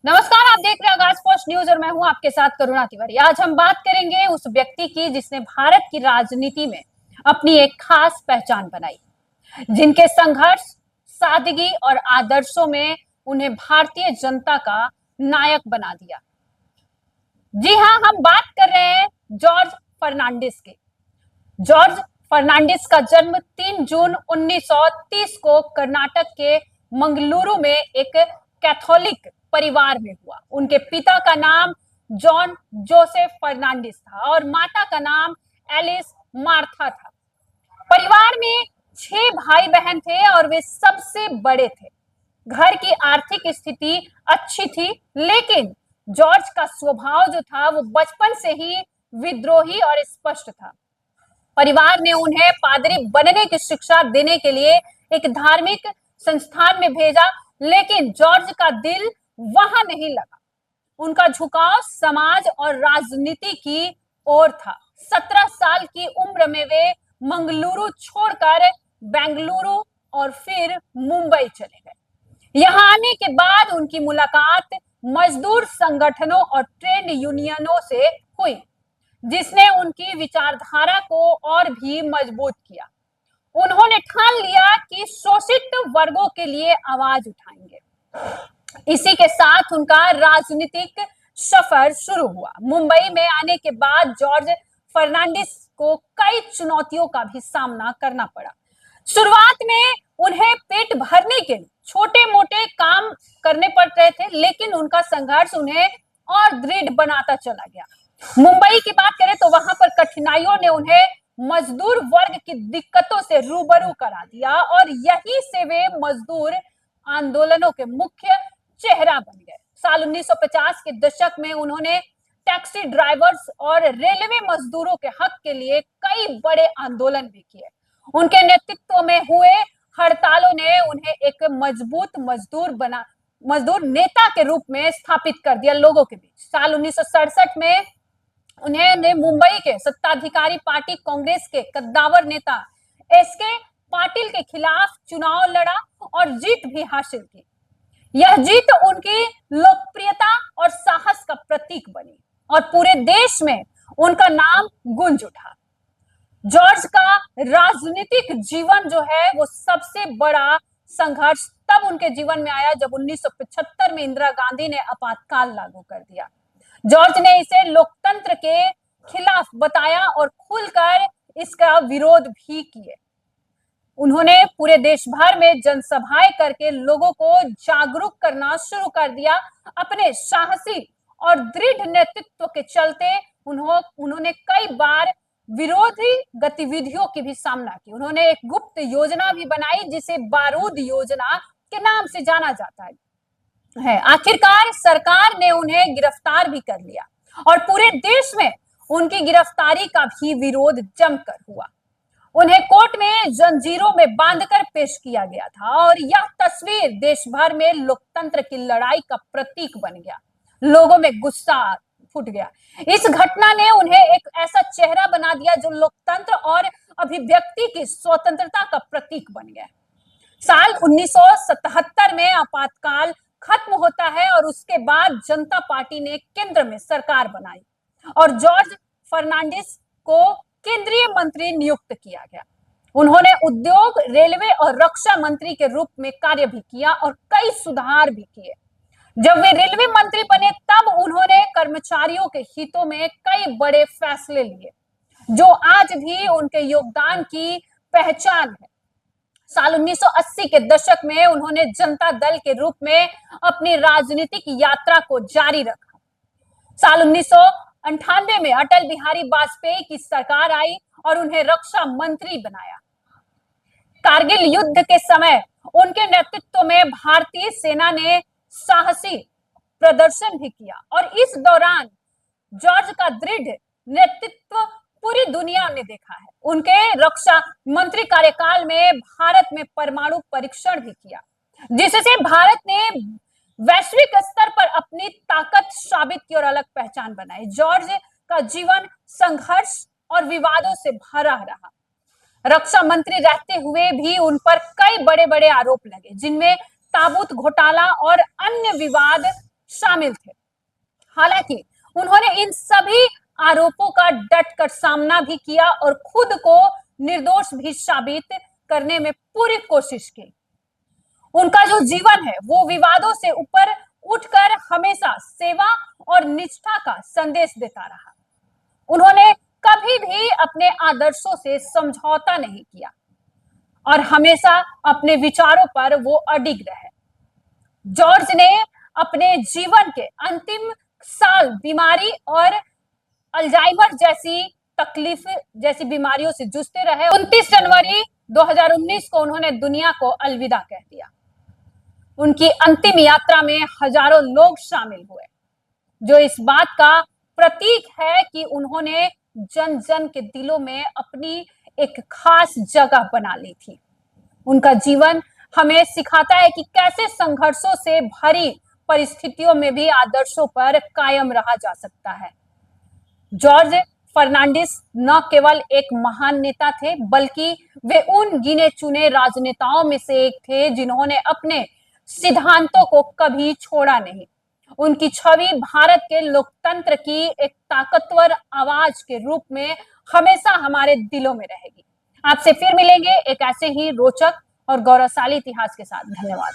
नमस्कार, आप देख रहे हैं आगाज पोस्ट न्यूज और मैं हूं आपके साथ करुणा तिवारी। आज हम बात करेंगे उस व्यक्ति की जिसने भारत की राजनीति में अपनी एक खास पहचान बनाई, जिनके संघर्ष, सादगी और आदर्शों में उन्हें भारतीय जनता का नायक बना दिया। जी हां, हम बात कर रहे हैं जॉर्ज फर्नांडिस की। जॉर्ज फर्नांडिस का जन्म 3 जून 1930 को कर्नाटक के मंगलुरु में एक कैथोलिक परिवार में हुआ। उनके पिता का नाम जॉन जोसेफ फर्नांडिस था और माता का नाम एलिस मार्था था। परिवार में 6 भाई बहन थे और वे सबसे बड़े थे। घर की आर्थिक स्थिति अच्छी थी, लेकिन जॉर्ज का स्वभाव जो था वो बचपन से ही विद्रोही और स्पष्ट था। परिवार ने उन्हें पादरी बनने की शिक्षा देने के लिए एक धार्मिक संस्थान में भेजा, लेकिन जॉर्ज का दिल वहां नहीं लगा। उनका झुकाव समाज और राजनीति की ओर था। 17 साल की उम्र में वे मंगलुरु छोड़कर बेंगलुरु और फिर मुंबई चले गए। यहां आने के बाद उनकी मुलाकात मजदूर संगठनों और ट्रेड यूनियनों से हुई, जिसने उनकी विचारधारा को और भी मजबूत किया। उन्होंने ठान लिया कि शोषित वर्गों के लिए आवाज उठाएंगे। इसी के साथ उनका राजनीतिक सफर शुरू हुआ। मुंबई में आने के बाद जॉर्ज फर्नांडिस को कई चुनौतियों का भी सामना करना पड़ा। शुरुआत में उन्हें पेट भरने के लिए छोटे मोटे काम करने पड़ रहे थे, लेकिन उनका संघर्ष उन्हें और दृढ़ बनाता चला गया। मुंबई की बात करें तो वहां पर कठिनाइयों ने उन्हें मजदूर वर्ग की दिक्कतों से रूबरू करा दिया और यहीं से वे मजदूर आंदोलनों के मुख्य चेहरा बन गए। साल 1950 के दशक में उन्होंने टैक्सी ड्राइवर्स और रेलवे मजदूरों के हक के लिए कई बड़े आंदोलन भी किए। उनके नेतृत्व में हुए हड़तालों ने उन्हें एक मजबूत मजदूर नेता के रूप में स्थापित कर दिया लोगों के बीच। साल 1967 में उन्हें मुंबई के सत्ताधिकारी पार्टी कांग्रेस के कद्दावर नेता एसके पाटिल के खिलाफ चुनाव लड़ा और जीत भी हासिल की। यह जीत उनकी लोकप्रियता और साहस का प्रतीक बनी और पूरे देश में उनका नाम गूंज उठा। जॉर्ज का राजनीतिक जीवन जो है वो सबसे बड़ा संघर्ष तब उनके जीवन में आया जब 1975 में इंदिरा गांधी ने आपातकाल लागू कर दिया। जॉर्ज ने इसे लोकतंत्र के खिलाफ बताया और खुलकर इसका विरोध भी किए। उन्होंने पूरे देश भर में जनसभाएं करके लोगों को जागरूक करना शुरू कर दिया। अपने साहसी और दृढ़ नेतृत्व के चलते उन्होंने कई बार विरोधी गतिविधियों की भी सामना की। उन्होंने एक गुप्त योजना भी बनाई जिसे बारूद योजना के नाम से जाना जाता है। आखिरकार सरकार ने उन्हें गिरफ्तार भी कर लिया और पूरे देश में उनकी गिरफ्तारी का भी विरोध जमकर हुआ। उन्हें कोर्ट में जंजीरों में बांधकर पेश किया गया था और यह तस्वीर देश भर में लोकतंत्र की लड़ाई का प्रतीक बन गया। लोगों में गुस्सा फूट गया। इस घटना ने उन्हें एक ऐसा चेहरा बना दिया जो लोकतंत्र और अभिव्यक्ति की स्वतंत्रता का प्रतीक बन गया। साल 1977 में आपातकाल खत्म होता है और उसके बाद जनता पार्टी ने केंद्र में सरकार बनाई और जॉर्ज फर्नांडिस को केंद्रीय मंत्री नियुक्त किया गया। उन्होंने उद्योग, रेलवे और रक्षा मंत्री के रूप में कार्य भी किया और कई सुधार भी किए। जब वे रेलवे मंत्री बने तब उन्होंने कर्मचारियों के हितों में कई बड़े फैसले लिए जो आज भी उनके योगदान की पहचान है। साल 1980 के दशक में उन्होंने जनता दल के रूप में अपनी राजनीतिक यात्रा को जारी रखा। साल 1998 में अटल बिहारी वाजपेयी की सरकार आई और उन्हें रक्षा मंत्री बनाया। कारगिल युद्ध के समय उनके नेतृत्व में भारतीय सेना ने साहसी प्रदर्शन भी किया और इस दौरान जॉर्ज का दृढ़ नेतृत्व पूरी दुनिया ने देखा है। उनके रक्षा मंत्री कार्यकाल में भारत में परमाणु परीक्षण भी किया, जिससे भारत ने वैश्विक स्तर पर अपनी ताकत साबित की और अलग पहचान बनाई। जॉर्ज का जीवन संघर्ष और विवादों से भरा रहा। रक्षा मंत्री रहते हुए भी उन पर कई बड़े बड़े आरोप लगे, जिनमें ताबूत घोटाला और अन्य विवाद शामिल थे। हालांकि उन्होंने इन सभी आरोपों का डटकर सामना भी किया और खुद को निर्दोष भी साबित करने में पूरी कोशिश की। उनका जो जीवन है वो विवादों से ऊपर उठकर हमेशा सेवा और निष्ठा का संदेश देता रहा। उन्होंने कभी भी अपने आदर्शों से समझौता नहीं किया और हमेशा अपने विचारों पर वो अडिग रहे। जॉर्ज ने अपने जीवन के अंतिम साल बीमारी और अल्जाइमर जैसी तकलीफ जैसी बीमारियों से जूझते रहे। 29 जनवरी 2019 को उन्होंने दुनिया को अलविदा कह दिया। उनकी अंतिम यात्रा में हजारों लोग शामिल हुए, जो इस बात का प्रतीक है कि उन्होंने जन जन के दिलों में अपनी एक खास जगह बना ली थी। उनका जीवन हमें सिखाता है कि कैसे संघर्षों से भरी परिस्थितियों में भी आदर्शों पर कायम रहा जा सकता है। जॉर्ज फर्नांडिस न केवल एक महान नेता थे, बल्कि वे उन गिने चुने राजनेताओं में से एक थे जिन्होंने अपने सिद्धांतों को कभी छोड़ा नहीं। उनकी छवि भारत के लोकतंत्र की एक ताकतवर आवाज के रूप में हमेशा हमारे दिलों में रहेगी। आपसे फिर मिलेंगे एक ऐसे ही रोचक और गौरवशाली इतिहास के साथ। धन्यवाद।